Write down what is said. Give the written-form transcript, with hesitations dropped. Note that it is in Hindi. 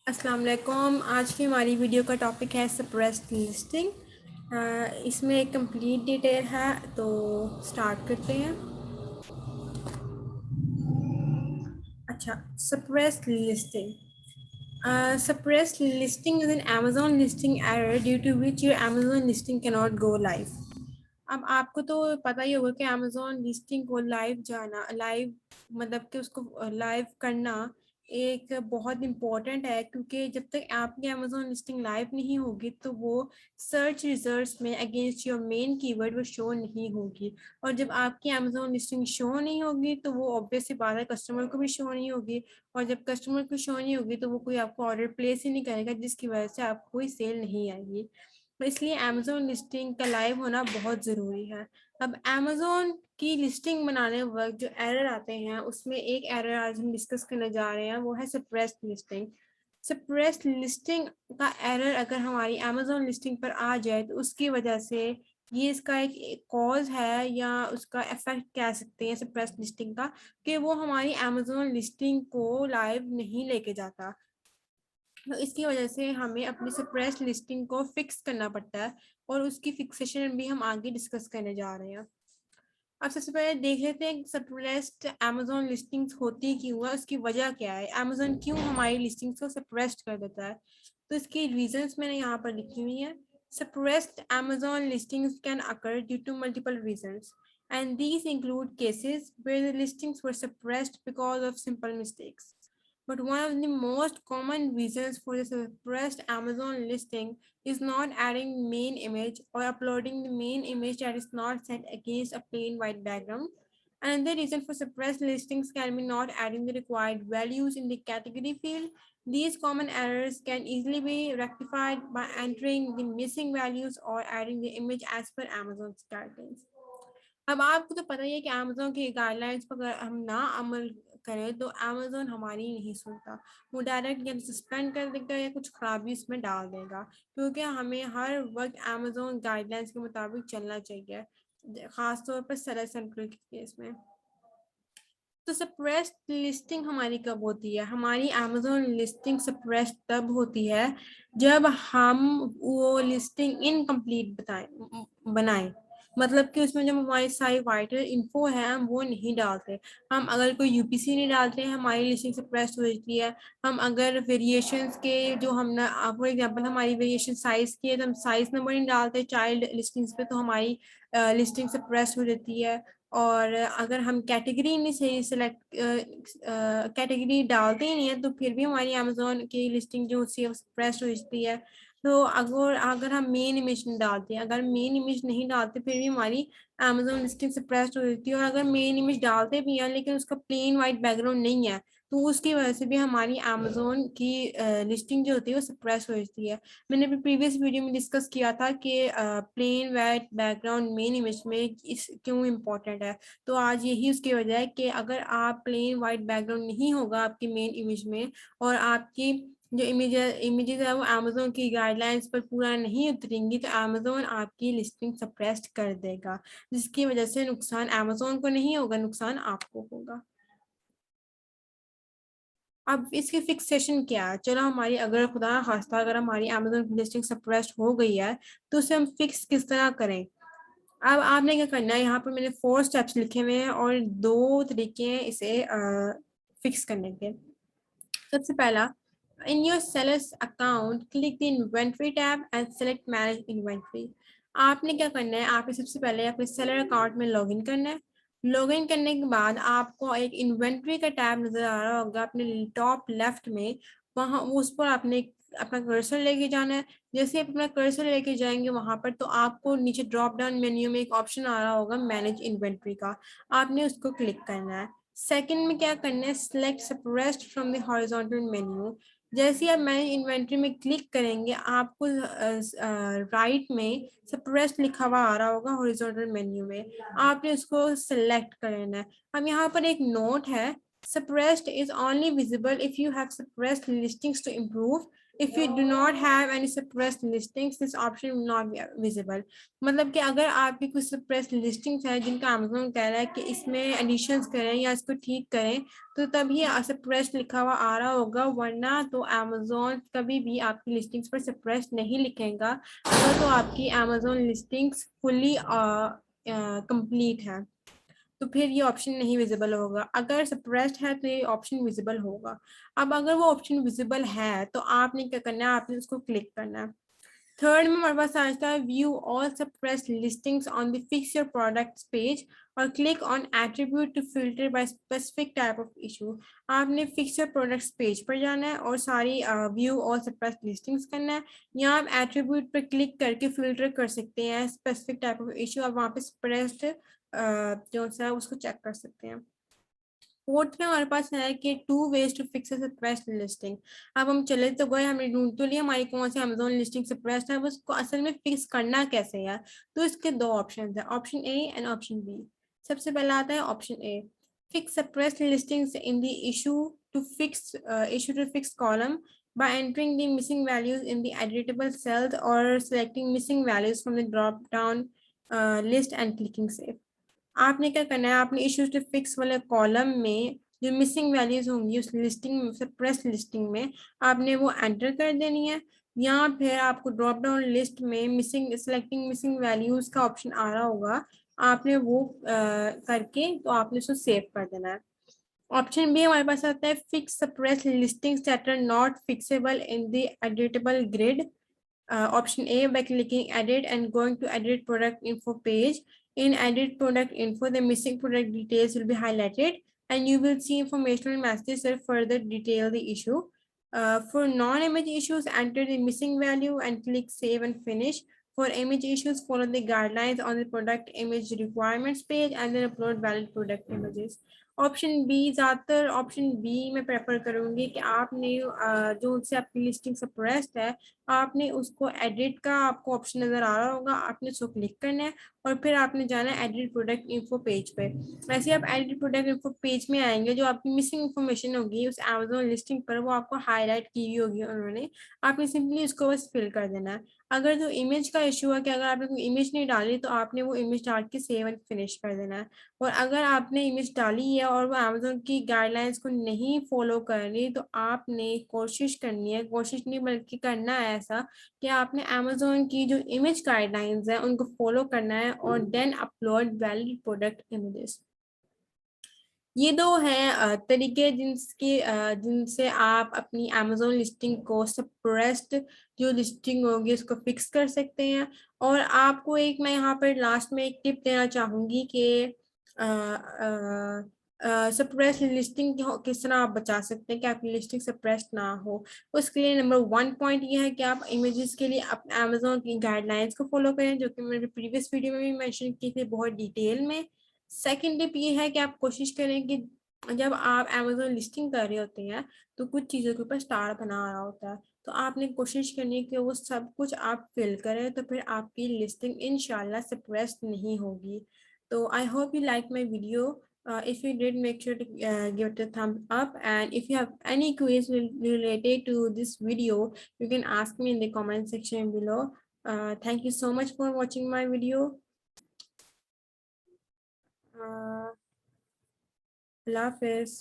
अस्सलाम वालेकुम। आज की हमारी वीडियो का टॉपिक है सप्रेस्ड लिस्टिंग। इसमें एक कंप्लीट डिटेल है, तो स्टार्ट करते हैं। अच्छा, suppressed listing. Suppressed listing is an Amazon listing error due to which your Amazon listing cannot go live. अब आपको तो पता ही होगा कि अमेजोन लिस्टिंग को लाइव जाना, लाइव मतलब कि उसको लाइव करना एक बहुत इम्पोर्टेंट है, क्योंकि जब तक आपकी अमेजोन लिस्टिंग लाइव नहीं होगी तो वो सर्च रिजल्ट्स में अगेंस्ट योर मेन कीवर्ड वो शो नहीं होगी। और जब आपकी अमेजोन लिस्टिंग शो नहीं होगी तो वो ऑब्वियस सी बात है कस्टमर को भी शो नहीं होगी। और जब कस्टमर को शो नहीं होगी तो वो कोई आपको ऑर्डर प्लेस ही नहीं करेगा, जिसकी वजह से आपको कोई सेल नहीं आएगी। तो इसलिए अमेजोन लिस्टिंग का लाइव होना बहुत ज़रूरी है। अब अमेजोन की लिस्टिंग बनाने वक्त जो एरर आते हैं उसमें एक एरर आज हम डिस्कस करने जा रहे हैं, वो है सप्रेस्ड लिस्टिंग। सप्रेस्ड लिस्टिंग का एरर अगर हमारी अमेजोन लिस्टिंग पर आ जाए तो उसकी वजह से ये इसका एक कॉज है या उसका इफेक्ट कह सकते हैं सप्रेस्ड लिस्टिंग का, कि वो हमारी अमेजोन लिस्टिंग को लाइव नहीं लेके जाता। तो इसकी वजह से हमें अपनी सप्रेस्ड लिस्टिंग को फिक्स करना पड़ता है, और उसकी फिक्सेशन भी हम आगे डिस्कस करने जा रहे हैं। अब सबसे पहले देख लेते हैं सप्रेस्ड अमेजोन लिस्टिंग्स होती क्यों है, उसकी वजह क्या है, अमेजोन क्यों हमारी लिस्टिंग्स को सप्रेस्ड कर देता है। तो इसकी रीजंस मैंने यहाँ पर लिखी हुई है। Suppressed Amazon listings can occur due to multiple reasons, and these include cases where the listings were suppressed because of simple mistakes. But one of the most common reasons for the suppressed Amazon listing is not adding main image or uploading the main image that is not set against a plain white background. Another reason for suppressed listings can be not adding the required values in the category field. These common errors can easily be rectified by entering the missing values or adding the image as per Amazon's guidelines. अब आपको तो पता ही है कि अमेजोन की गाइडलाइंस पर अगर हम ना अमल करें तो अमेजोन हमारी नहीं सुनता। वो डायरेक्ट या सस्पेंड कर देगा या कुछ खराबी उसमें डाल देगा, क्योंकि हमें हर वक्त अमेजोन गाइडलाइंस के मुताबिक चलना चाहिए, खासतौर पर सेलर सेंट्रल के केस में। तो सप्रेस्ड लिस्टिंग हमारी कब होती है, हमारी अमेजोन लिस्टिंग सप्रेस्ड तब होती है जब हम वो लिस्टिंग इनकम्प्लीट बनाएं। मतलब कि उसमें जब हमारी सारी वाइटल इन्फो है हम वो नहीं डालते। हम अगर कोई यूपीसी नहीं डालते हैं हमारी लिस्टिंग सप्रेस्ड हो जाती है। हम अगर वेरिएशंस के जो हम फॉर एग्जांपल हमारी वेरिएशन साइज की है तो हम साइज नंबर नहीं डालते चाइल्ड लिस्टिंग्स पे, तो हमारी लिस्टिंग सप्रेस्ड हो जाती है। और अगर हम कैटेगरी नहीं सही सेलेक्ट कैटेगरी डालते ही नहीं है तो फिर भी हमारी अमेजोन की लिस्टिंग जो होती है प्रेस हो जाती है। तो अगर अगर हम मेन इमेज नहीं डालते हैं, अगर मेन इमेज नहीं डालते फिर भी हमारी अमेजोन लिस्टिंग से प्रेस हो जाती है। और अगर मेन इमेज डालते भी हैं लेकिन उसका प्लेन वाइट बैकग्राउंड नहीं है तो उसकी वजह से भी हमारी अमेजोन की लिस्टिंग जो होती है वो सप्रेस हो जाती है। मैंने अभी प्रीवियस वीडियो में डिस्कस किया था कि plain white background main image में इस क्यों इम्पोर्टेंट है। तो आज यही उसकी वजह है कि अगर आप प्लेन वाइट बैकग्राउंड नहीं होगा आपकी मेन इमेज में और आपकी जो इमेजेस है वो अमेजोन की गाइडलाइंस पर पूरा नहीं उतरेंगी तो अमेजोन आपकी लिस्टिंग सप्रेस्ड कर देगा, जिसकी वजह से नुकसान अमेजोन को नहीं होगा, नुकसान आपको होगा। अब इसकी फिक्सेशन क्या है, चलो हमारी अगर खुदा खास्ता अगर हमारी अमेजोन लिस्टिंग सप्रेस्ड हो गई है तो उसे हम फिक्स किस तरह करें। अब आपने क्या करना है, यहाँ पर मैंने 4 स्टेप्स लिखे हुए हैं और 2 तरीके हैं इसे फिक्स करने के। सबसे पहला, in your sellers account click the inventory tab and select manage inventory. आपने क्या करना है, आपने सबसे पहले अपने सेलर अकाउंट में लॉगिन करना है। लॉगिन करने के बाद आपको एक इन्वेंट्री का टैब नजर आ रहा होगा अपने टॉप लेफ्ट में, वहां उस पर आपने अपना कर्सर लेके जाना है। जैसे आप अपना कर्सर लेके जाएंगे वहां पर तो आपको नीचे ड्रॉप डाउन मेन्यू में एक ऑप्शन आ रहा होगा मैनेज इन्वेंट्री का, आपने उसको क्लिक करना है। सेकंड में क्या करना है, select suppressed from the horizontal menu. जैसे ही आप मैनेज इन्वेंट्री में क्लिक करेंगे आपको राइट में सप्रेस्ड लिखा हुआ आ रहा होगा हॉरिजॉन्टल मेन्यू में, आपने उसको सिलेक्ट कर लेना है। अब यहाँ पर एक नोट है Suppressed is only visible if you have suppressed listings to improve. If you do not have any suppressed listings, this option will not be visible. मतलब कि अगर आपकी कुछ suppressed listings है जिनका Amazon कह रहा है कि इसमें additions करें या इसको ठीक करें, तो तभी suppressed लिखा हुआ आ रहा होगा, वरना तो Amazon कभी भी आपकी listings पर suppressed नहीं लिखेगा, अगर तो आपकी Amazon listings fully complete है, तो फिर ये ऑप्शन नहीं विजिबल होगा. अगर सप्रेस्ड है तो ये ऑप्शन विजिबल होगा. अब अगर वो ऑप्शन विजिबल है तो आपने क्या करना है, आपने उसको क्लिक करना है. थर्ड में हमारे पास आता है view all suppressed listings on the fix your products page और click on attribute to filter by specific type of issue. आपने फिक्स योर प्रोडक्ट्स पेज पर जाना है और सारी व्यू ऑल सप्रेस्ड लिस्टिंग्स करना है. यहाँ आप एट्रीब्यूट पर क्लिक करके फिल्टर कर सकते हैं स्पेसिफिक टाइप ऑफ इशू, और वहाँ पे सप्रेस्ड जो सा उसको चेक कर सकते हैं. फोर्थ में हमारे पास है कि 2 ways to fix suppressed listing. अब हम चले तो गए, हमने ढूंढ तो लिया हमारी कौन सी अमेजोन लिस्टिंग सप्रेस्ड है, उसको असल में फिक्स करना कैसे है. तो इसके दो ऑप्शन है, option A and option B. सबसे पहला आता है option A, fix suppressed listings in the issue to fix column by entering the missing values in the editable cells or selecting missing values from the drop down list and clicking save. आपने क्या करना है, आपने इश्यूज टू फिक्स वाले कॉलम में जो मिसिंग वैल्यूज होंगी उस लिस्टिंग में, सप्रेस लिस्टिंग में, आपने वो एंटर कर देनी है. यहाँ फिर आपको ड्रॉप डाउन लिस्ट में सिलेक्टिंग मिसिंग वैल्यूज का ऑप्शन आ रहा होगा, आपने वो करके तो आपने उसको सेव कर देना है. ऑप्शन बी हमारे पास आता है fix suppress listings that are not fixable in the editable grid. Option A, by clicking edit and going to edit product info page. In edit product info, the missing product details will be highlighted and you will see informational messages that further detail the issue. For non-image issues, enter the missing value and click save and finish. For image issues, follow the guidelines on the product image requirements page and then upload valid product images. Option B, ज़्यादातर ऑप्शन बी में प्रेफर करूंगी कि आपने जो उनसे आपकी लिस्टिंग सप्रेस्ड है, आपने उसको एडिट का आपको ऑप्शन नजर आ रहा होगा, आपने उसको क्लिक करना है और फिर आपने जाना है एडिट प्रोडक्ट इन्फो पेज पे. वैसे आप एडिट प्रोडक्ट इन्फो पेज में आएंगे, जो आपकी मिसिंग इन्फॉर्मेशन होगी उस अमेजोन लिस्टिंग पर वो आपको हाईलाइट की हुई होगी उन्होंने, आपने सिंपली उसको बस फिल कर देना है. अगर जो इमेज का इशू है कि अगर आपने कोई इमेज नहीं डाली तो आपने वो इमेज डाल के सेव एंड फिनिश कर देना है. और अगर आपने इमेज डाली है और वो अमेजोन की गाइडलाइंस को नहीं फॉलो कर रही, तो आपने कोशिश करनी है, कोशिश नहीं बल्कि करना है ऐसा कि आपने अमेजोन की जो इमेज गाइडलाइंस है उनको फॉलो करना है और then upload valid product images. ये दो हैं तरीके जिनसे आप अपनी अमेजोन लिस्टिंग को सप्रेस्ड जो लिस्टिंग होगी उसको फिक्स कर सकते हैं. और आपको एक मैं यहाँ पर लास्ट में एक टिप देना चाहूंगी कि सप्रेस लिस्टिंग किस तरह आप बचा सकते हैं कि आपकी लिस्टिंग सप्रेस ना हो. उसके लिए नंबर 1 पॉइंट ये है कि आप इमेजेस के लिए अपने अमेजोन की गाइडलाइंस को फॉलो करें, जो कि मैंने प्रीवियस वीडियो में भी मेंशन की थी बहुत डिटेल में. सेकंड टिप ये है कि आप कोशिश करें कि जब आप अमेजोन लिस्टिंग कर रहे होते हैं तो कुछ चीज़ों के ऊपर स्टार बना रहा होता है, तो आपने कोशिश करनी है कि वो सब कुछ आप फिल करें, तो फिर आपकी लिस्टिंग इंशाल्लाह सप्रेस्ड नहीं होगी. तो I hope you like my video. If you did, make sure to give it a thumbs up, and if you have any quiz related to this video, you can ask me in the comment section below. Thank you so much for watching my video. Allah Hafiz.